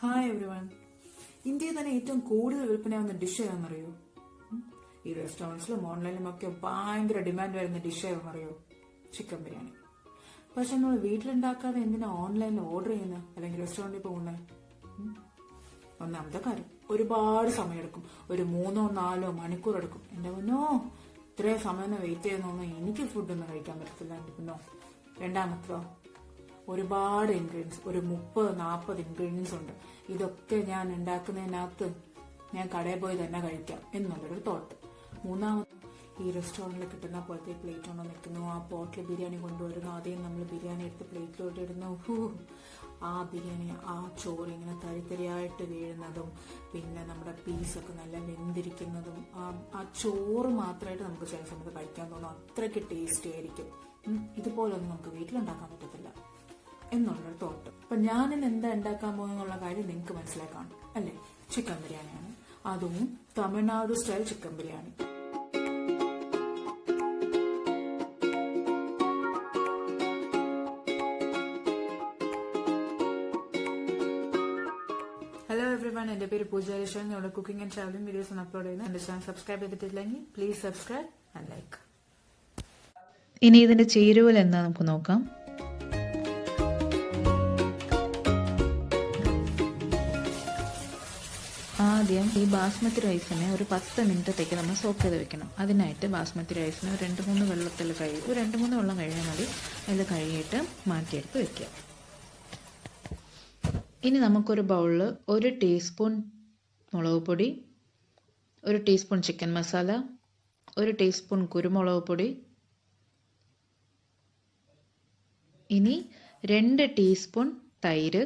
Hi every one. ഇന്ത്യയിൽ തന്നെ ഏറ്റവും കൂടുതൽ വിൽപ്പനയാവുന്ന ഡിഷ് ഏതാണെന്നറിയോ? ഈ റെസ്റ്റോറൻറ്റ്സിലും ഓൺലൈനിലും ഒക്കെ ഭയങ്കര ഡിമാൻഡ് വരുന്ന ഡിഷ് ഏതാണെന്നറിയോ? ചിക്കൻ ബിരിയാണി. പക്ഷെ നമ്മൾ വീട്ടിലുണ്ടാക്കാതെ എന്തിനാ ഓൺലൈനിൽ ഓർഡർ ചെയ്യുന്നത് അല്ലെങ്കിൽ റെസ്റ്റോറൻറ്റിൽ പോകുന്നത്? ഒന്നാമത്തെ കാര്യം, ഒരുപാട് സമയമെടുക്കും. ഒരു 3-4 മണിക്കൂർ എടുക്കും. എന്റെ മുന്നോ ഇത്രയും സമയം വെയിറ്റ് ചെയ്യുന്നൊന്നും എനിക്ക് ഫുഡൊന്നും കഴിക്കാൻ പറ്റത്തില്ല എന്റെ മുന്നോ. രണ്ടാമത്തോ, ഒരുപാട് ഇൻഗ്രീഡിയൻസ്, ഒരു 30-40 ഇൻഗ്രീഡിയൻസ് ഉണ്ട്. ഇതൊക്കെ ഞാൻ ഉണ്ടാക്കുന്നതിനകത്ത് ഞാൻ കടയിൽ പോയി തന്നെ കഴിക്കാം എന്നുള്ളൊരു തോട്ട്. മൂന്നാമത്, ഈ റെസ്റ്റോറൻറ്റിൽ കിട്ടുന്ന പോലത്തെ പ്ലേറ്റ് കൊണ്ട് നിൽക്കുന്നു, ആ പോട്ടിൽ ബിരിയാണി കൊണ്ടുവരുന്നു, ആദ്യം നമ്മൾ ബിരിയാണി എടുത്ത് പ്ലേറ്റിലോട്ട് ഇടുന്നു. ആ ബിരിയാണി, ആ ചോറ് ഇങ്ങനെ തരിതരിയായിട്ട് വീഴുന്നതും, പിന്നെ നമ്മുടെ പീസൊക്കെ നല്ല വെന്തിരിക്കുന്നതും, ആ ചോറ് മാത്രമായിട്ട് നമുക്ക് ചില സമയത്ത് കഴിക്കാൻ തോന്നും. അത്രയ്ക്ക് ടേസ്റ്റി ആയിരിക്കും. ഇതുപോലൊന്നും നമുക്ക് വീട്ടിലുണ്ടാക്കാൻ പറ്റത്തില്ല എന്നുള്ളൊരു തോട്ട്. അപ്പൊ ഞാനിന്ന് എന്താ ഉണ്ടാക്കാൻ പോകുന്നുള്ള കാര്യം നിങ്ങൾക്ക് മനസ്സിലാക്കാം അല്ലേ? ചിക്കൻ ബിരിയാണിയാണ്, അതും Tamil Nadu style chicken biryani. Hello every one, എന്റെ പേര് പൂജ എലിഷ്. ഇവിടെ cooking and travelling videos upload ചെയ്യുന്നത്. എന്റെ ചാനൽ സബ്സ്ക്രൈബ് ചെയ്തിട്ടില്ലെങ്കിൽ പ്ലീസ് സബ്സ്ക്രൈബ് ആൻഡ് ലൈക്ക്. ഇനി ഇതിന്റെ ചേരുവകൾ എന്താ നമുക്ക് നോക്കാം. ആദ്യം ഈ ബാസ്മതി റൈസിനെ ഒരു 10 മിനിറ്റത്തേക്ക് നമ്മൾ സോക്ക് ചെയ്ത് വെക്കണം. അതിനായിട്ട് ബാസ്മതി റൈസിന് 2-3 വെള്ളത്തിൽ കഴുകി, 2-3 വെള്ളം കഴിഞ്ഞാൽ മതി. അതിൽ കഴുകിയിട്ട് മാറ്റിയെടുത്ത് വെക്കുക. ഇനി നമുക്കൊരു ബൗളിൽ 1 ടീസ്പൂൺ മുളക് പൊടി, 1 ടീസ്പൂൺ ചിക്കൻ മസാല, 1 ടീസ്പൂൺ കുരുമുളക് പൊടി, ഇനി 2 ടീസ്പൂൺ തൈര്,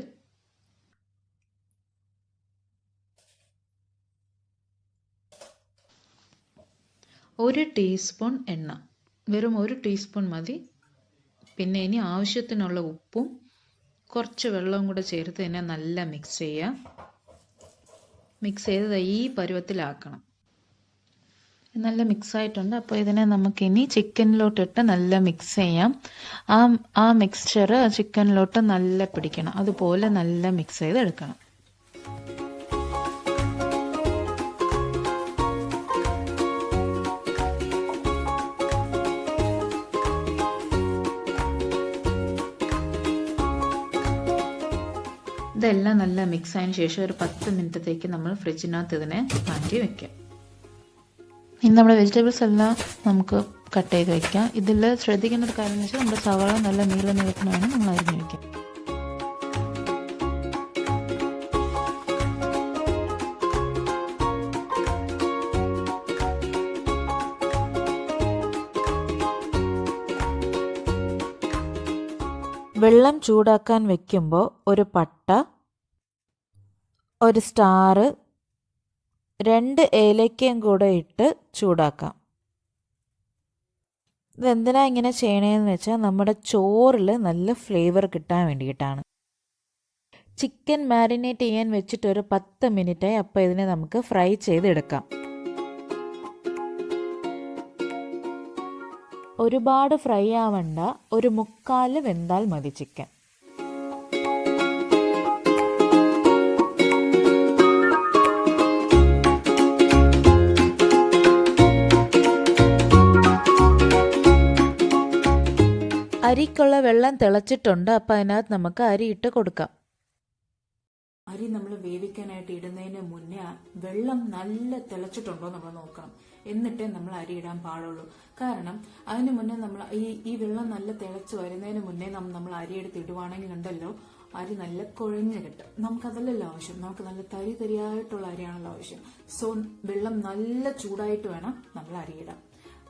1 ടീസ്പൂൺ എണ്ണ, വെറും 1 ടീസ്പൂൺ മതി. പിന്നെ ഇനി ആവശ്യത്തിനുള്ള ഉപ്പും കുറച്ച് വെള്ളവും കൂടെ ചേർത്ത് തന്നെ നല്ല മിക്സ് ചെയ്യുക. മിക്സ് ചെയ്ത് ഈ പരുവത്തിലാക്കണം. നല്ല മിക്സ് ആയിട്ടുണ്ട്. അപ്പോൾ ഇതിനെ നമുക്കിനി ചിക്കനിലോട്ടിട്ട് നല്ല മിക്സ് ചെയ്യാം. ആ മിക്സ്ചർ ചിക്കനിലോട്ട് നല്ല പിടിക്കണം. അതുപോലെ നല്ല മിക്സ് ചെയ്ത് എടുക്കണം. ഇതെല്ലാം നല്ല മിക്സ് ആയതിനു ശേഷം ഒരു 10 മിനിറ്റത്തേക്ക് നമ്മൾ ഫ്രിഡ്ജിനകത്ത് ഇതിനെ മാറ്റി വെക്കാം. ഇനി നമ്മുടെ വെജിറ്റബിൾസ് എല്ലാം നമുക്ക് കട്ട് ചെയ്ത് വെക്കാം. ഇതിൽ ശ്രദ്ധിക്കേണ്ട ഒരു കാര്യം എന്ന് വെച്ചാൽ നമ്മുടെ സവാള നല്ല നീളത്തിന് വേണം നമ്മൾ അരിഞ്ഞ് വെക്കാം. വെള്ളം ചൂടാക്കാൻ വെക്കുമ്പോൾ ഒരു പട്ട, ഒരു സ്റ്റാർ, 2 ഏലക്കയും കൂടെ ഇട്ട് ചൂടാക്കാം. ഇതെന്തിനാ ഇങ്ങനെ ചെയ്യണേന്ന് വെച്ചാൽ നമ്മുടെ ചോറിൽ നല്ല ഫ്ലേവർ കിട്ടാൻ വേണ്ടിയിട്ടാണ്. ചിക്കൻ മാരിനേറ്റ് ചെയ്യാൻ വെച്ചിട്ട് ഒരു 10 മിനിറ്റായി. അപ്പോൾ ഇതിനെ നമുക്ക് ഫ്രൈ ചെയ്തെടുക്കാം. ഒരുപാട് ഫ്രൈ ആവണ്ട, ഒരു 3/4 വെന്താൽ മതി ചിക്കൻ. അരിക്കുള്ള വെള്ളം തിളച്ചിട്ടുണ്ട്. അപ്പം അതിനകത്ത് നമുക്ക് അരി ഇട്ട് കൊടുക്കാം. അരി നമ്മൾ വേവിക്കാനായിട്ട് ഇടുന്നതിന് മുന്നേ വെള്ളം നല്ല തിളച്ചിട്ടുണ്ടോ നമ്മൾ നോക്കണം. എന്നിട്ടേ നമ്മൾ അരി ഇടാൻ പാടുള്ളൂ. കാരണം അതിന് മുന്നേ നമ്മൾ ഈ വെള്ളം നല്ല തിളച്ച് വരുന്നതിന് മുന്നേ നമ്മൾ അരി എടുത്ത് ഇടുവാണെങ്കിൽ ഉണ്ടല്ലോ, അരി നല്ല കുഴഞ്ഞു കിട്ടും. നമുക്കതല്ലല്ലോ ആവശ്യം, നമുക്ക് നല്ല തരിതരിയായിട്ടുള്ള അരിയാണല്ലോ ആവശ്യം. സോ വെള്ളം നല്ല ചൂടായിട്ട് വേണം നമ്മൾ അരി ഇടാൻ.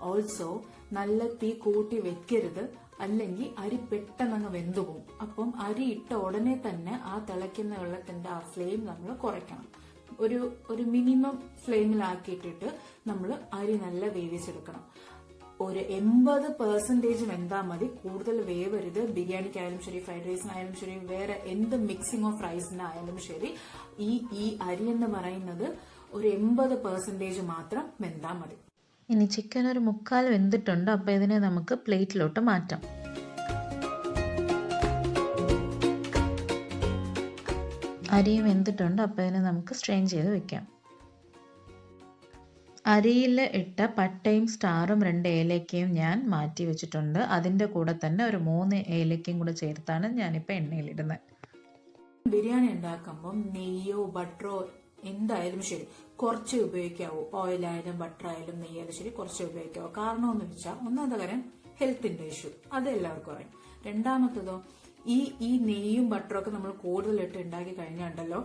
ഓൾസോ നല്ല തീ കൂട്ടി വെക്കരുത്, അല്ലെങ്കിൽ അരി പെട്ടെന്ന് വെന്തു പോകും. അപ്പം അരി ഇട്ട ഉടനെ തന്നെ ആ തിളയ്ക്കുന്ന വെള്ളത്തിന്റെ ആ ഫ്ലെയിം നമ്മൾ കുറയ്ക്കണം. ഒരു മിനിമം ഫ്ലെയിമിലാക്കിയിട്ടിട്ട് നമ്മൾ അരി നല്ല വേവിച്ചെടുക്കണം. ഒരു 80% വെന്താ മതി, കൂടുതൽ വേവരുത്. ബിരിയാണിക്കായാലും ശരി, ഫ്രൈഡ് റൈസിനായാലും ശരി, വേറെ എന്ത് മിക്സിംഗ് ഓഫ് റൈസിനായാലും ശരി, ഈ അരി എന്ന് പറയുന്നത് ഒരു 80% മാത്രം വെന്താ മതി. ഇനി ചിക്കൻ ഒരു 3/4 വെന്തിട്ടുണ്ട്. അപ്പോൾ ഇതിനെ നമുക്ക് പ്ലേറ്റിലോട്ട് മാറ്റാം. അരിയും വെന്തിട്ടുണ്ട്. അപ്പോൾ ഇതിനെ നമുക്ക് സ്ട്രെയിൻ ചെയ്ത് വെക്കാം. അരിയിൽ ഇട്ട പട്ടയും സ്റ്റാറും 2 ഏലക്കയും ഞാൻ മാറ്റി വെച്ചിട്ടുണ്ട്. അതിൻ്റെ കൂടെ തന്നെ ഒരു 3 ഏലക്കയും കൂടെ ചേർത്താണ് ഞാനിപ്പോൾ എണ്ണയിലിടുന്നത്. ബിരിയാണി ഉണ്ടാക്കുമ്പം നെയ്യോ ബട്ടറോ എന്തായാലും ശരി കുറച്ചേ ഉപയോഗിക്കാവൂ. ഓയിലായാലും ബട്ടറായാലും നെയ്യായാലും ശരി കുറച്ചേ ഉപയോഗിക്കാവൂ. കാരണം എന്ന് വെച്ചാൽ ഒന്നാമത്തെ കാര്യം ഹെൽത്തിന്റെ ഇഷ്യൂ, അത് എല്ലാവർക്കും അറിയാം. രണ്ടാമത്തതോ ഈ നെയ്യും ബട്ടറും ഒക്കെ നമ്മൾ കൂടുതലിട്ട് ഉണ്ടാക്കി കഴിഞ്ഞാണ്ടല്ലോ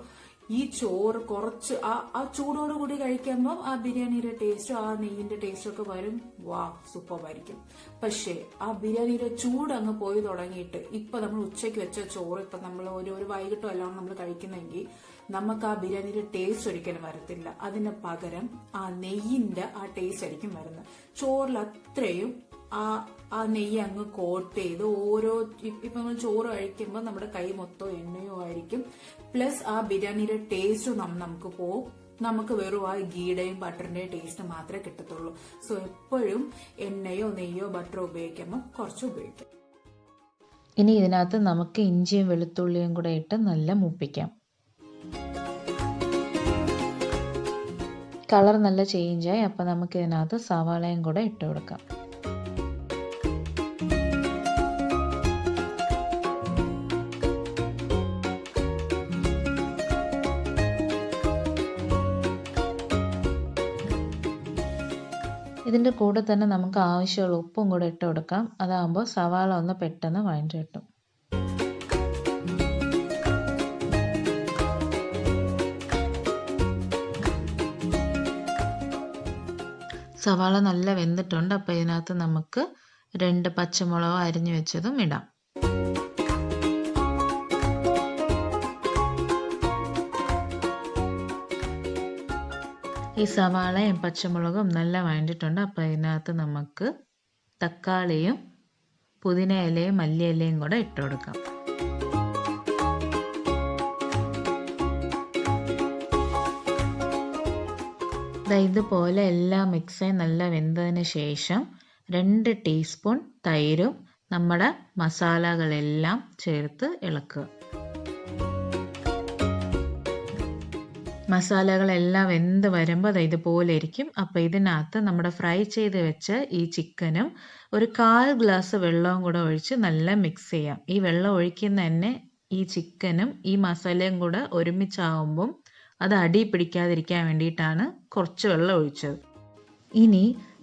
ഈ ചോറ് കുറച്ച് ആ ചൂടോടുകൂടി കഴിക്കുമ്പോൾ ആ ബിരിയാണിയുടെ ടേസ്റ്റും ആ നെയ്യിന്റെ ടേസ്റ്റും ഒക്കെ വരും. വാ, സൂപ്പറായിരിക്കും. പക്ഷേ ആ ബിരിയാണിയുടെ ചൂട് അങ്ങ് പോയി തുടങ്ങിയിട്ട് ഇപ്പൊ നമ്മൾ ഉച്ചയ്ക്ക് വെച്ച ചോറ് ഇപ്പൊ നമ്മൾ ഒരു വൈകിട്ടോ എല്ലാം നമ്മൾ കഴിക്കുന്നെങ്കിൽ നമുക്ക് ആ ബിരിയാണിയുടെ ടേസ്റ്റ് ഒരിക്കലും വരത്തില്ല. അതിന് പകരം ആ നെയ്യിന്റെ ആ ടേസ്റ്റ് ആയിരിക്കും വരുന്നത്. ചോറിൽ അത്രയും ആ നെയ്യ് അങ്ങ് കോട്ട് ചെയ്ത് ഓരോ ഇപ്പൊ നമ്മൾ ചോറ് കഴിക്കുമ്പോൾ നമ്മുടെ കൈ മൊത്തം എണ്ണയോ ആയിരിക്കും. പ്ലസ് ആ ബിരിയാണിയുടെ ടേസ്റ്റും നമുക്ക് പോവും. നമുക്ക് വെറും ആ ഗീയുടെയും ബട്ടറിന്റെയും ടേസ്റ്റ് മാത്രമേ കിട്ടത്തുള്ളൂ. സോ എപ്പോഴും എണ്ണയോ നെയ്യോ ബട്ടറോ ഉപയോഗിക്കുമ്പോൾ കുറച്ച് ഉപയോഗിക്കാം. ഇനി ഇതിനകത്ത് നമുക്ക് ഇഞ്ചിയും വെളുത്തുള്ളിയും കൂടെ ഇട്ട് നല്ല മൂപ്പിക്കാം. കളർ നല്ല ചേഞ്ചായി. അപ്പോൾ നമുക്ക് ഇതിനകത്ത് സവാളയും കൂടെ ഇട്ട് കൊടുക്കാം. ഇതിൻ്റെ കൂടെ തന്നെ നമുക്ക് ആവശ്യമുള്ള ഉപ്പും കൂടെ ഇട്ട് കൊടുക്കാം. അതാകുമ്പോൾ സവാള ഒന്ന് പെട്ടെന്ന് വഴണ്ട് കിട്ടും. സവാള നല്ല വെന്തിട്ടുണ്ട്. അപ്പോൾ ഇതിനകത്ത് നമുക്ക് 2 പച്ചമുളക് അരിഞ്ഞു വെച്ചതും ഇടാം. ഈ സവാളയും പച്ചമുളകും നല്ല വഴണ്ടിട്ടുണ്ട്. അപ്പോൾ ഇതിനകത്ത് നമുക്ക് തക്കാളിയും പുതിന ഇലയും മല്ലിയിലയും കൂടെ ഇട്ട് കൊടുക്കാം. ഇതുപോലെ എല്ലാം മിക്സായി നല്ല വെന്തതിന് ശേഷം 2 ടീസ്പൂൺ തൈരും നമ്മുടെ മസാലകളെല്ലാം ചേർത്ത് ഇളക്കുക. മസാലകളെല്ലാം വെന്ത് വരുമ്പോൾ ഇതുപോലെ ഇരിക്കും. അപ്പോൾ ഇതിനകത്ത് നമ്മുടെ ഫ്രൈ ചെയ്ത് വെച്ച ഈ ചിക്കനും ഒരു 1/4 ഗ്ലാസ് വെള്ളവും കൂടെ ഒഴിച്ച് നല്ല മിക്സ് ചെയ്യാം. ഈ വെള്ളം ഒഴിക്കുന്ന തന്നെ ഈ ചിക്കനും ഈ മസാലയും കൂടെ ഒരുമിച്ചാവുമ്പം അത് അടി പിടിക്കാതിരിക്കാൻ വേണ്ടിയിട്ടാണ് കുറച്ച് വെള്ളം ഒഴിച്ചത്. ഇനി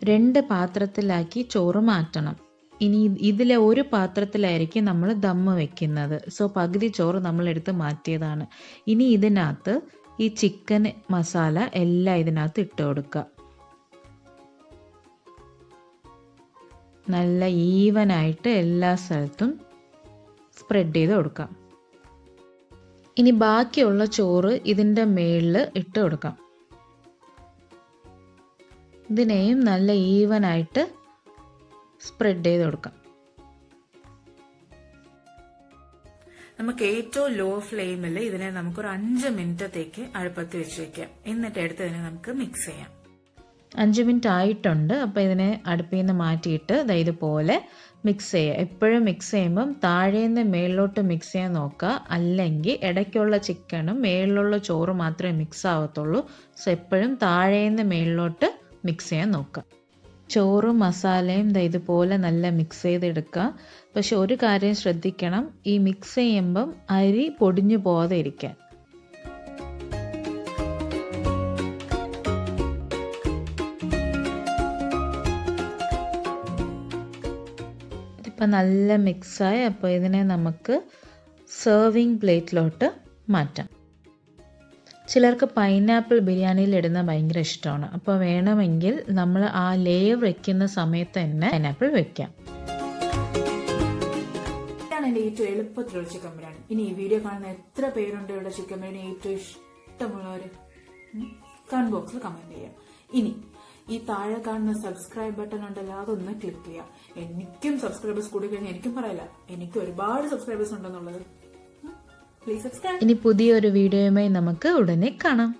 2 പാത്രത്തിലാക്കി ചോറ് മാറ്റണം. ഇനി ഇതിലെ ഒരു പാത്രത്തിലായിരിക്കും നമ്മൾ ദമ്മ് വെക്കുന്നത്. സോ പകുതി ചോറ് നമ്മൾ എടുത്ത് മാറ്റിയതാണ്. ഇനി ഇതിനകത്ത് ഈ ചിക്കൻ മസാല എല്ലാം ഇതിനകത്ത് ഇട്ട് കൊടുക്കുക. നല്ല ഈവനായിട്ട് എല്ലാ സ്ഥലത്തും സ്പ്രെഡ് ചെയ്ത് കൊടുക്കാം. ഇനി ബാക്കിയുള്ള ചോറ് ഇതിൻ്റെ മേളിൽ ഇട്ട് കൊടുക്കാം. ഇതിനെയും നല്ല ഈവനായിട്ട് സ്പ്രെഡ് ചെയ്ത് കൊടുക്കാം. നമുക്ക് ഏറ്റവും ലോ ഫ്ലെയിമിൽ ഇതിനെ നമുക്കൊരു 5 മിനിറ്റത്തേക്ക് അടുപ്പത്ത് വെച്ച് വെക്കാം. എന്നിട്ട് എടുത്ത് ഇതിനെ നമുക്ക് മിക്സ് ചെയ്യാം. 5 മിനിറ്റ് ആയിട്ടുണ്ട്. അപ്പോൾ ഇതിനെ അടുപ്പിൽ നിന്ന് മാറ്റിയിട്ട് ഇതുപോലെ മിക്സ് ചെയ്യുക. എപ്പോഴും മിക്സ് ചെയ്യുമ്പം താഴേന്ന് മേളിലോട്ട് മിക്സ് ചെയ്യാൻ നോക്കുക. അല്ലെങ്കിൽ ഇടയ്ക്കുള്ള ചിക്കനും മേളിലുള്ള ചോറ് മാത്രമേ മിക്സ് ആവത്തുള്ളൂ. സോ എപ്പോഴും താഴേന്ന് മേളിലോട്ട് മിക്സ് ചെയ്യാൻ നോക്കുക. ചോറും മസാലയും ഇതുപോലെ നല്ല മിക്സ് ചെയ്തെടുക്കുക. പക്ഷെ ഒരു കാര്യം ശ്രദ്ധിക്കണം, ഈ മിക്സ് ചെയ്യുമ്പം അരി പൊടിഞ്ഞു പോകാതെ ഇരിക്കാൻ. ഇതിപ്പോൾ നല്ല മിക്സായി. അപ്പോൾ ഇതിനെ നമുക്ക് സെർവിങ് പ്ലേറ്റിലോട്ട് മാറ്റാം. ചിലർക്ക് പൈനാപ്പിൾ ബിരിയാണിയിൽ ഇടുന്ന ഭയങ്കര ഇഷ്ടമാണ്. അപ്പോൾ വേണമെങ്കിൽ നമ്മൾ ആ ലെയർ വെക്കുന്ന സമയത്ത് തന്നെ പൈനാപ്പിൾ വെക്കാം. ഇതാണ് എൻ്റെ ഏറ്റവും എളുപ്പത്തിലുള്ള ചിക്കൻ ബിരിയാണി. ഇനി ഈ വീഡിയോ കാണുന്ന എത്ര പേരുണ്ട് ഇവിടെ ചിക്കൻ ബിരിയാണി ഏറ്റവും ഇഷ്ടമുള്ളവർ കമന്റ് ബോക്സിൽ കമന്റ് ചെയ്യാം. ഇനി ഈ താഴെ കാണുന്ന സബ്സ്ക്രൈബ് ബട്ടൺ ഉണ്ടല്ലോ, അതൊന്ന് ക്ലിക്ക് ചെയ്യാം. എനിക്കും സബ്സ്ക്രൈബേഴ്സ് കൂടി കഴിഞ്ഞാൽ എനിക്കും പറയില്ല, എനിക്ക് ഒരുപാട് സബ്സ്ക്രൈബേഴ്സ് ഉണ്ടെന്നുള്ളത്. Please subscribe. ഇനി പുതിയൊരു വീഡിയോയുമായി നമുക്ക് ഉടനെ കാണാം.